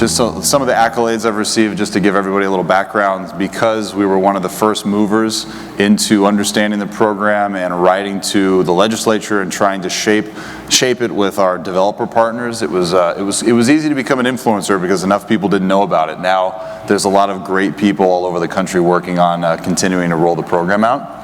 Just so some of the accolades I've received, just to give everybody a little background, because we were one of the first movers into understanding the program and writing to the legislature and trying to shape it with our developer partners. It was easy to become an influencer because enough people didn't know about it. Now there's a lot of great people all over the country working on continuing to roll the program out.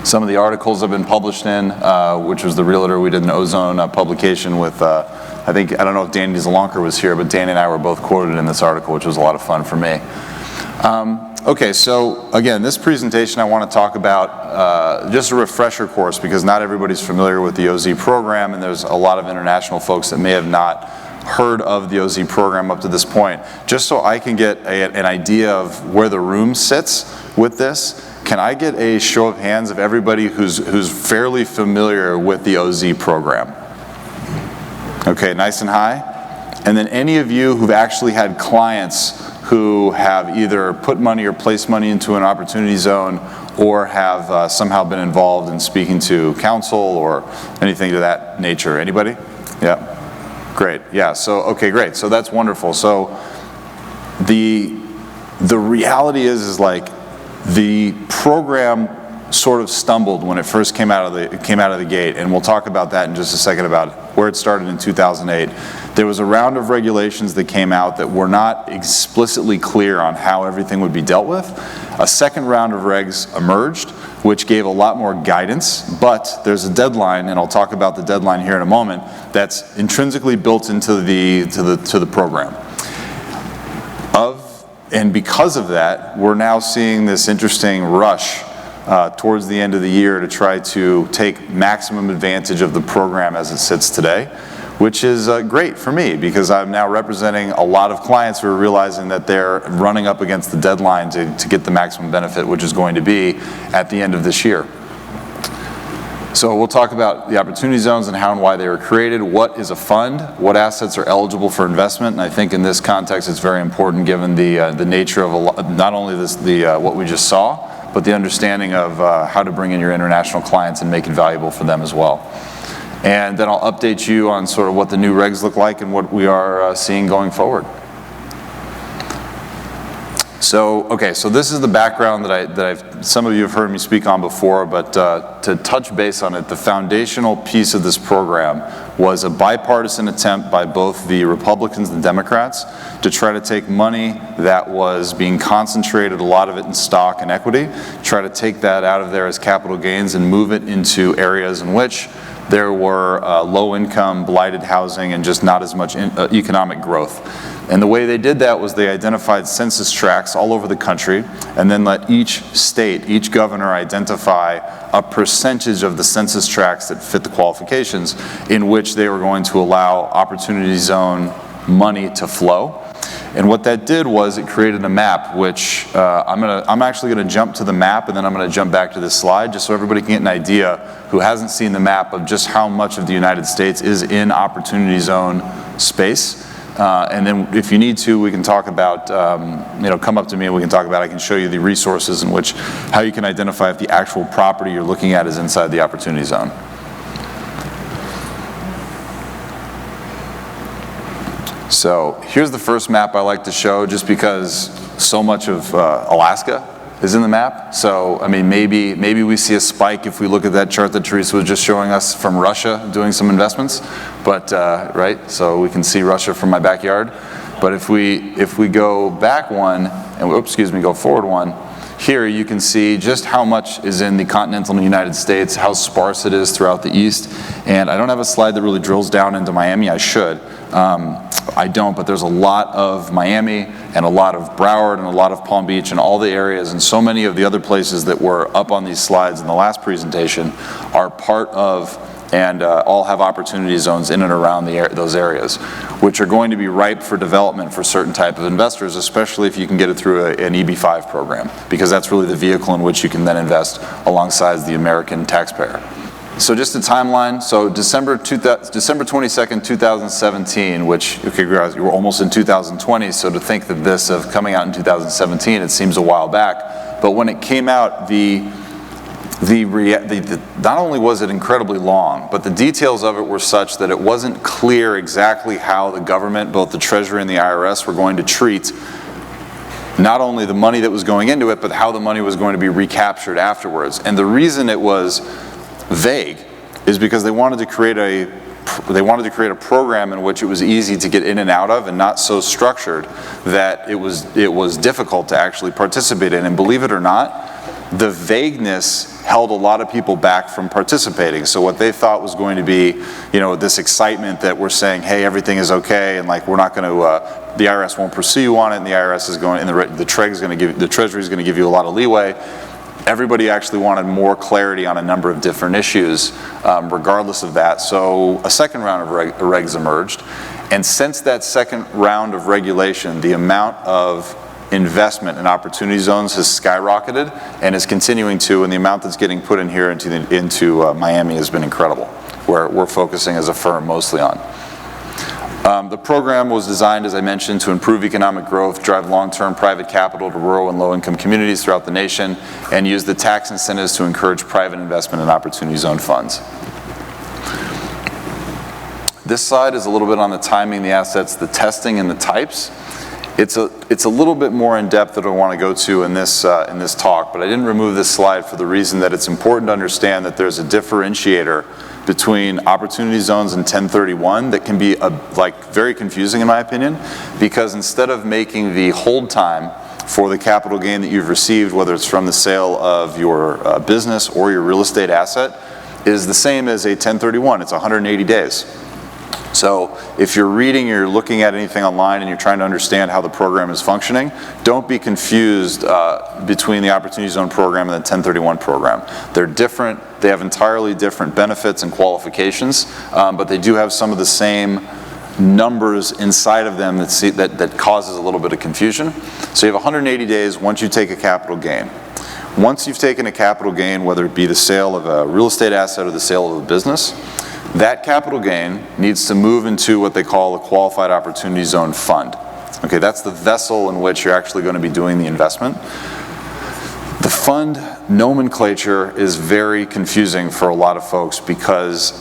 Some of the articles I've been published in, which was the Realtor, we did an ozone publication with, I don't know if Danny Zalonker was here, but Danny and I were both quoted in this article, which was a lot of fun for me. Okay, so again, this presentation I want to talk about just a refresher course, because not everybody's familiar with the OZ program, and there's a lot of international folks that may have not heard of the OZ program up to this point. Just so I can get an idea of where the room sits with this, can I get a show of hands of everybody who's fairly familiar with the OZ program? Okay, nice and high. And then any of you who've actually had clients who have either put money or placed money into an opportunity zone, or have somehow been involved in speaking to counsel or anything of that nature. Anybody? Yeah. Great. Yeah. So okay, great. So that's wonderful. So the reality is like the program sort of stumbled when it first came out of the gate, and we'll talk about that in just a second about where it started in 2008. There was a round of regulations that came out that were not explicitly clear on how everything would be dealt with. A second round of regs emerged, which gave a lot more guidance, but there's a deadline, and I'll talk about the deadline here in a moment, that's intrinsically built into the program. And because of that, we're now seeing this interesting rush towards the end of the year to try to take maximum advantage of the program as it sits today, which is great for me, because I'm now representing a lot of clients who are realizing that they're running up against the deadline to get the maximum benefit, which is going to be at the end of this year. So we'll talk about the opportunity zones and how and why they were created, what is a fund, what assets are eligible for investment, and I think in this context it's very important given the nature of not only what we just saw, but the understanding of how to bring in your international clients and make it valuable for them as well. And then I'll update you on sort of what the new regs look like and what we are seeing going forward. So, okay, so this is the background that some of you have heard me speak on before, but to touch base on it, the foundational piece of this program was a bipartisan attempt by both the Republicans and Democrats to try to take money that was being concentrated, a lot of it in stock and equity, try to take that out of there as capital gains and move it into areas in which there were low-income, blighted housing, and just not as much economic growth. And the way they did that was they identified census tracts all over the country, and then let each state, each governor identify a percentage of the census tracts that fit the qualifications in which they were going to allow opportunity zone money to flow. And what that did was it created a map, which I'm actually going to jump to the map, and then I'm going to jump back to this slide just so everybody can get an idea who hasn't seen the map of just how much of the United States is in opportunity zone space. And then if you need to, we can talk about, come up to me and we can talk about, I can show you the resources in which, how you can identify if the actual property you're looking at is inside the opportunity zone. So here's the first map I like to show, just because so much of Alaska is in the map. So I mean, maybe we see a spike if we look at that chart that Teresa was just showing us from Russia doing some investments, but right. So we can see Russia from my backyard. But if we go back one and go forward one, here you can see just how much is in the continental United States, how sparse it is throughout the East. And I don't have a slide that really drills down into Miami. I should. I don't, but there's a lot of Miami and a lot of Broward and a lot of Palm Beach and all the areas, and so many of the other places that were up on these slides in the last presentation are part of and all have opportunity zones in and around those areas, which are going to be ripe for development for certain type of investors, especially if you can get it through an EB-5 program, because that's really the vehicle in which you can then invest alongside the American taxpayer. So just a timeline, so December 22nd, 2017, which, okay, you were almost in 2020, so to think that this of coming out in 2017, it seems a while back, but when it came out, the not only was it incredibly long, but the details of it were such that it wasn't clear exactly how the government, both the Treasury and the IRS, were going to treat not only the money that was going into it, but how the money was going to be recaptured afterwards. And the reason it was vague is because they wanted to create a program in which it was easy to get in and out of, and not so structured that it was difficult to actually participate in. And believe it or not, the vagueness held a lot of people back from participating. So what they thought was going to be, this excitement that we're saying, hey, everything is okay, and like we're not going to, the IRS won't pursue you on it, and the IRS is going, and the Treasury is going to give you a lot of leeway. Everybody actually wanted more clarity on a number of different issues, regardless of that. So a second round of regs emerged, and since that second round of regulation, the amount of investment in opportunity zones has skyrocketed and is continuing to, and the amount that's getting put in here into Miami has been incredible, where we're focusing as a firm mostly on. The program was designed, as I mentioned, to improve economic growth, drive long-term private capital to rural and low-income communities throughout the nation, and use the tax incentives to encourage private investment in opportunity zone funds. This slide is a little bit on the timing, the assets, the testing, and the types. It's a little bit more in depth that I want to go to in this talk, but I didn't remove this slide for the reason that it's important to understand that there's a differentiator between opportunity zones and 1031 that can be very confusing in my opinion, because instead of making the hold time for the capital gain that you've received, whether it's from the sale of your business or your real estate asset, is the same as a 1031. It's 180 days. So if you're reading or you're looking at anything online and you're trying to understand how the program is functioning, don't be confused between the Opportunity Zone program and the 1031 program. They're different, they have entirely different benefits and qualifications, but they do have some of the same numbers inside of them that causes a little bit of confusion. So you have 180 days once you take a capital gain. Once you've taken a capital gain, whether it be the sale of a real estate asset or the sale of a business, that capital gain needs to move into what they call a Qualified Opportunity Zone fund. Okay, that's the vessel in which you're actually going to be doing the investment. The fund nomenclature is very confusing for a lot of folks because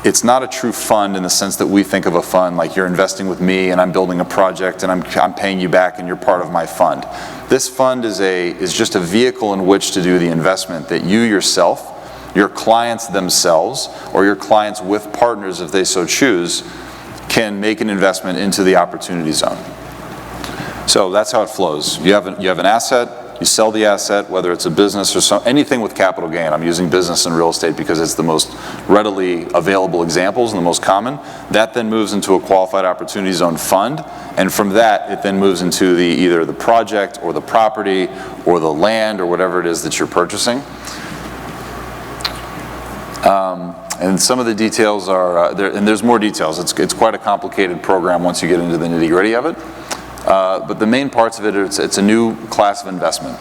it's not a true fund in the sense that we think of a fund like you're investing with me and I'm building a project and I'm paying you back and you're part of my fund. This fund is just a vehicle in which to do the investment that you yourself, your clients themselves, or your clients with partners if they so choose, can make an investment into the opportunity zone. So that's how it flows. You have an asset, you sell the asset, whether it's a business or anything with capital gain. I'm using business and real estate because it's the most readily available examples and the most common. That then moves into a Qualified Opportunity Zone fund, and from that it then moves into either the project or the property or the land or whatever it is that you're purchasing. And some of the details are, and there's more details. It's quite a complicated program once you get into the nitty-gritty of it. But the main parts of it, it's a new class of investment.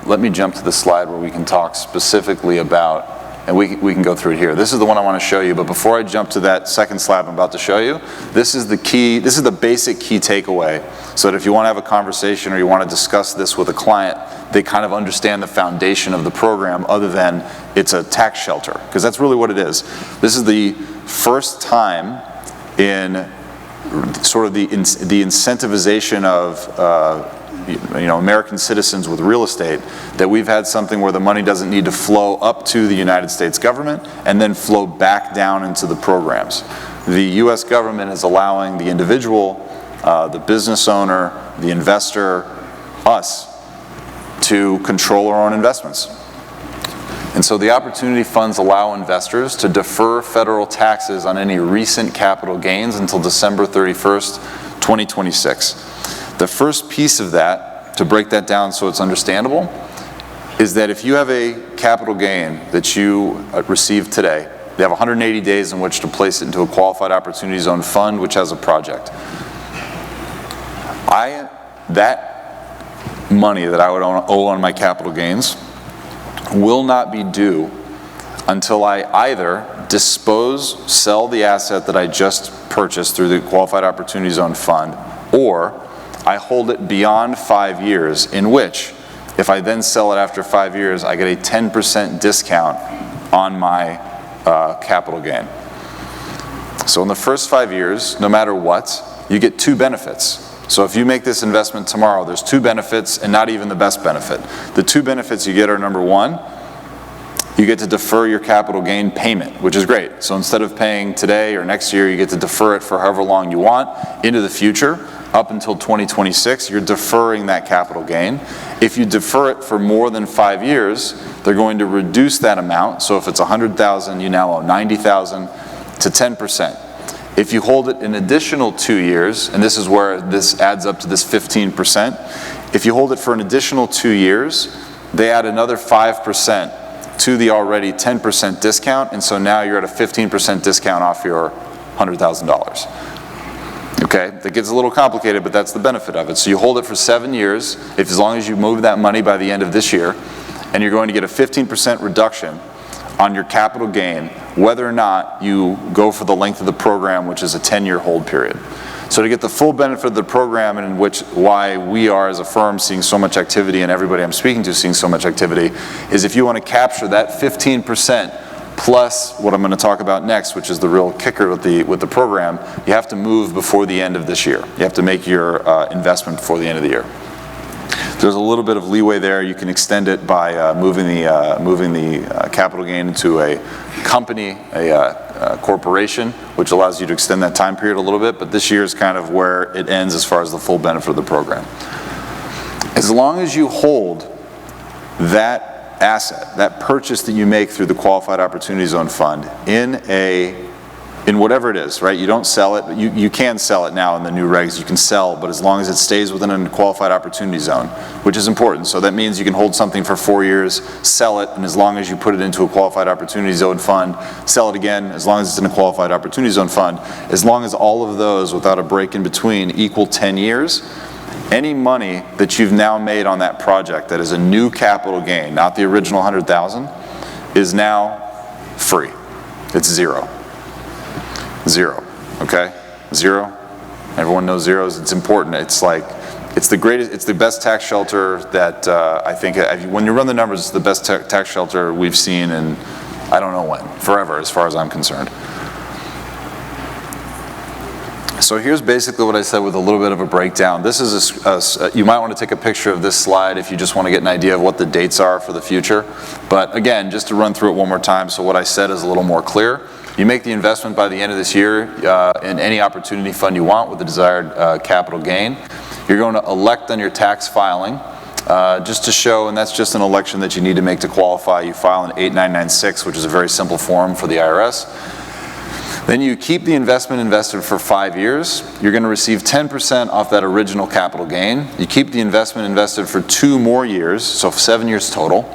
Let me jump to the slide where we can talk specifically about, and we can go through it here. This is the one I want to show you, but before I jump to that second slide I'm about to show you, this is the basic key takeaway, so that if you want to have a conversation or you want to discuss this with a client, they kind of understand the foundation of the program other than it's a tax shelter, because that's really what it is. This is the first time in sort of the incentivization of American citizens with real estate that we've had something where the money doesn't need to flow up to the United States government and then flow back down into the programs. The U.S. government is allowing the individual, the business owner, the investor, us, to control our own investments. And so the opportunity funds allow investors to defer federal taxes on any recent capital gains until December 31st, 2026. The first piece of that, to break that down so it's understandable, is that if you have a capital gain that you receive today, they have 180 days in which to place it into a Qualified Opportunity Zone fund which has a project. That money that I would owe on my capital gains will not be due until I either sell the asset that I just purchased through the Qualified Opportunity Zone fund, or I hold it beyond 5 years, in which, If I then sell it after 5 years, I get a 10% discount on my capital gain. So in the first 5 years, no matter what, you get 2 benefits. So if you make this investment tomorrow, there's 2 benefits, and not even the best benefit. The 2 benefits you get are, number 1, you get to defer your capital gain payment, which is great. So instead of paying today or next year, you get to defer it for however long you want into the future. Up until 2026, you're deferring that capital gain. If you defer it for more than 5 years, they're going to reduce that amount. So if it's $100,000, you now owe $90,000 to 10%. If you hold it an additional 2 years, and this is where this adds up to this 15%, if you hold it for an additional 2 years, they add another 5% to the already 10% discount, and so now you're at a 15% discount off your $100,000. Okay, that gets a little complicated, but that's the benefit of it. So you hold it for 7 years, as long as you move that money by the end of this year, and you're going to get a 15% reduction on your capital gain, whether or not you go for the length of the program, which is a 10-year hold period. So to get the full benefit of the program, and why we are as a firm seeing so much activity, and everybody I'm speaking to seeing so much activity, is if you want to capture that 15% plus what I'm going to talk about next, which is the real kicker with the program, you have to move before the end of this year. You have to make your investment before the end of the year. There's a little bit of leeway there. You can extend it by moving the capital gain into a company, a corporation, which allows you to extend that time period a little bit, but this year is kind of where it ends as far as the full benefit of the program. As long as you hold that asset, that purchase that you make through the Qualified Opportunity Zone Fund in whatever it is, right? You don't sell it, but you can sell it now in the new regs. You can sell, but as long as it stays within a Qualified Opportunity Zone, which is important. So that means you can hold something for 4 years, sell it, and as long as you put it into a Qualified Opportunity Zone Fund, sell it again, as long as it's in a Qualified Opportunity Zone Fund, as long as all of those without a break in between equal 10 years, any money that you've now made on that project that is a new capital gain, not the original 100,000, is now free. It's zero. Zero, okay? Zero. Everyone knows zeros. It's important. It's like, it's the best tax shelter that I think, when you run the numbers, it's the best tax shelter we've seen in, I don't know when, forever as far as I'm concerned. So here's basically what I said with a little bit of a breakdown. This is you might want to take a picture of this slide if you just want to get an idea of what the dates are for the future. But again, just to run through it one more time, so what I said is a little more clear. You make the investment by the end of this year in any opportunity fund you want with the desired capital gain. You're going to elect on your tax filing just to show, and that's just an election that you need to make to qualify. You file an 8996, which is a very simple form for the IRS. Then you keep the investment invested for 5 years. You're going to receive 10% off that original capital gain. You keep the investment invested for 2 more years, so 7 years total.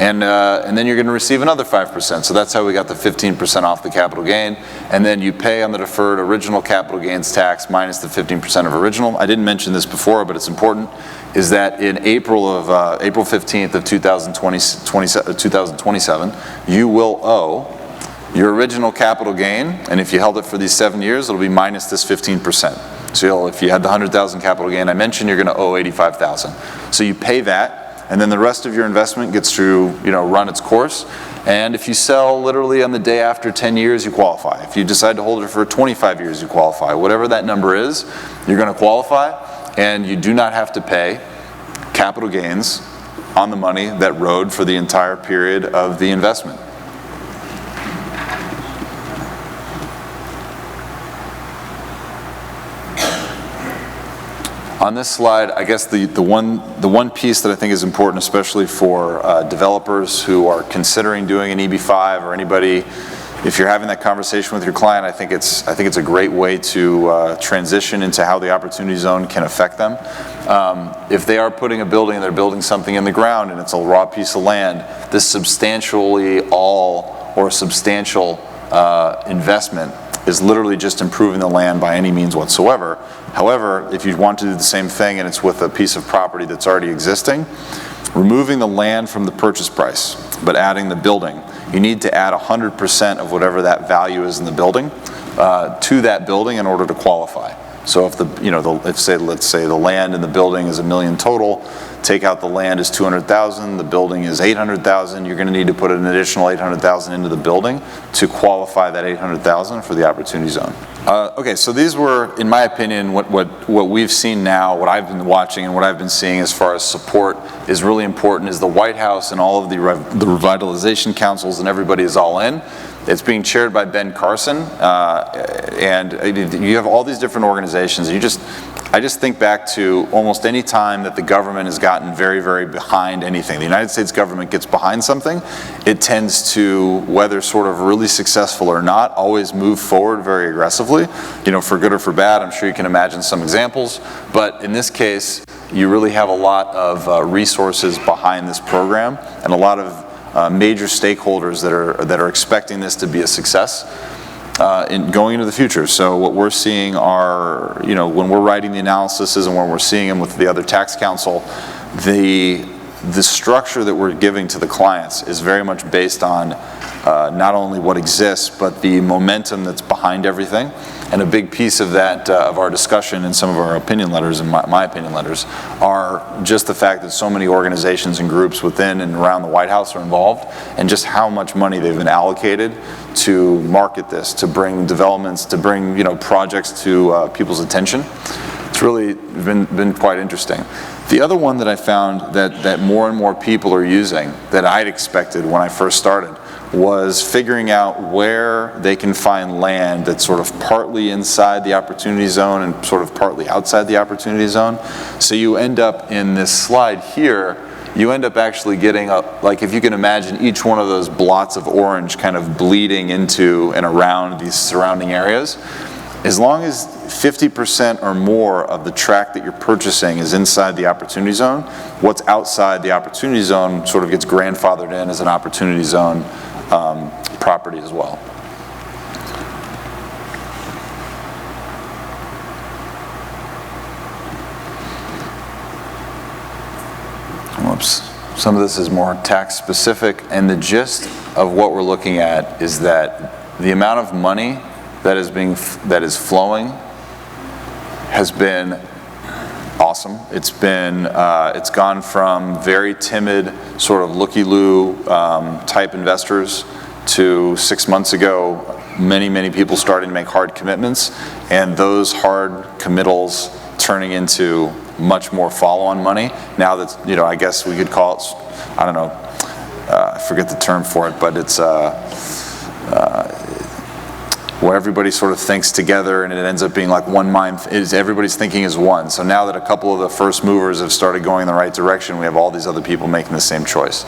And then you're going to receive another 5%. So that's how we got the 15% off the capital gain. And then you pay on the deferred original capital gains tax minus the 15% of original. I didn't mention this before, but it's important, is that in April 15th of 2027, you will owe your original capital gain, and if you held it for these 7 years, it'll be minus this 15%. So if you had the 100,000 capital gain I mentioned, you're going to owe 85,000. So you pay that, and then the rest of your investment gets to run its course. And if you sell literally on the day after 10 years, you qualify. If you decide to hold it for 25 years, you qualify. Whatever that number is, you're going to qualify, and you do not have to pay capital gains on the money that rode for the entire period of the investment. On this slide, I guess the one piece that I think is important, especially for developers who are considering doing an EB-5, or anybody, if you're having that conversation with your client, I think it's a great way to transition into how the opportunity zone can affect them. If they are putting a building, and they're building something in the ground, and it's a raw piece of land, this substantial investment is literally just improving the land by any means whatsoever. However, if you want to do the same thing and it's with a piece of property that's already existing, removing the land from the purchase price, but adding the building, you need to add 100% of whatever that value is in the building to that building in order to qualify. So if let's say the land and the building is $1 million total, take out the land is $200,000, the building is $800,000, you're going to need to put an additional $800,000 into the building to qualify that $800,000 for the opportunity zone. Okay, so these were, in my opinion, what we've seen now, what I've been watching and what I've been seeing as far as support is really important, is the White House and all of the revitalization councils and everybody is all in. It's being chaired by Ben Carson, and you have all these different organizations. I just think back to almost any time that the government has gotten very, very behind anything. The United States government gets behind something, it tends to, whether sort of really successful or not, always move forward very aggressively, for good or for bad. I'm sure you can imagine some examples, but in this case, you really have a lot of resources behind this program and a lot of major stakeholders that are expecting this to be a success in going into the future. So what we're seeing are, when we're writing the analyses and when we're seeing them with the other tax counsel, the structure that we're giving to the clients is very much based on not only what exists, but the momentum that's behind everything. And a big piece of that, of our discussion and some of our opinion letters and my opinion letters, are just the fact that so many organizations and groups within and around the White House are involved, and just how much money they've been allocated to market this, to bring developments, to bring projects to people's attention. It's really been quite interesting. The other one that I found that more and more people are using, that I'd expected when I first started, was figuring out where they can find land that's sort of partly inside the opportunity zone and sort of partly outside the opportunity zone. So you end up in this slide here, you end up actually getting like if you can imagine each one of those blots of orange kind of bleeding into and around these surrounding areas. As long as 50% or more of the tract that you're purchasing is inside the opportunity zone, what's outside the opportunity zone sort of gets grandfathered in as an opportunity zone property as well. Whoops. Some of this is more tax specific, and the gist of what we're looking at is that the amount of money that is flowing has been awesome. It's gone from very timid, sort of looky-loo type investors to 6 months ago, many people starting to make hard commitments, and those hard committals turning into much more follow-on money. Now that, I guess we could call it, I don't know, I forget the term for it, but it's where everybody sort of thinks together and it ends up being like one mind, everybody's thinking is one. So now that a couple of the first movers have started going in the right direction, we have all these other people making the same choice.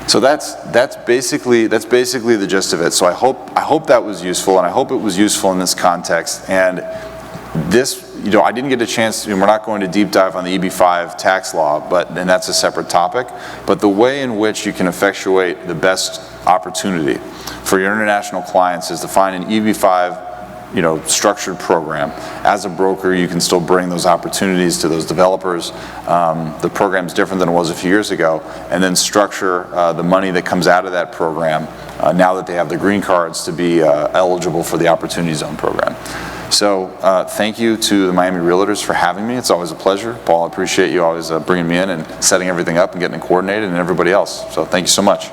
So that's basically the gist of it. So I hope that was useful, and I hope it was useful in this context. And this, I didn't get a chance to, we're not going to deep dive on the EB-5 tax law, and that's a separate topic. But the way in which you can effectuate the best opportunity for your international clients is to find an EB-5 structured program. As a broker, you can still bring those opportunities to those developers. The program's different than it was a few years ago, and then structure the money that comes out of that program now that they have the green cards to be eligible for the Opportunity Zone program. So thank you to the Miami Realtors for having me. It's always a pleasure. Paul, I appreciate you always bringing me in and setting everything up and getting it coordinated, and everybody else. So thank you so much.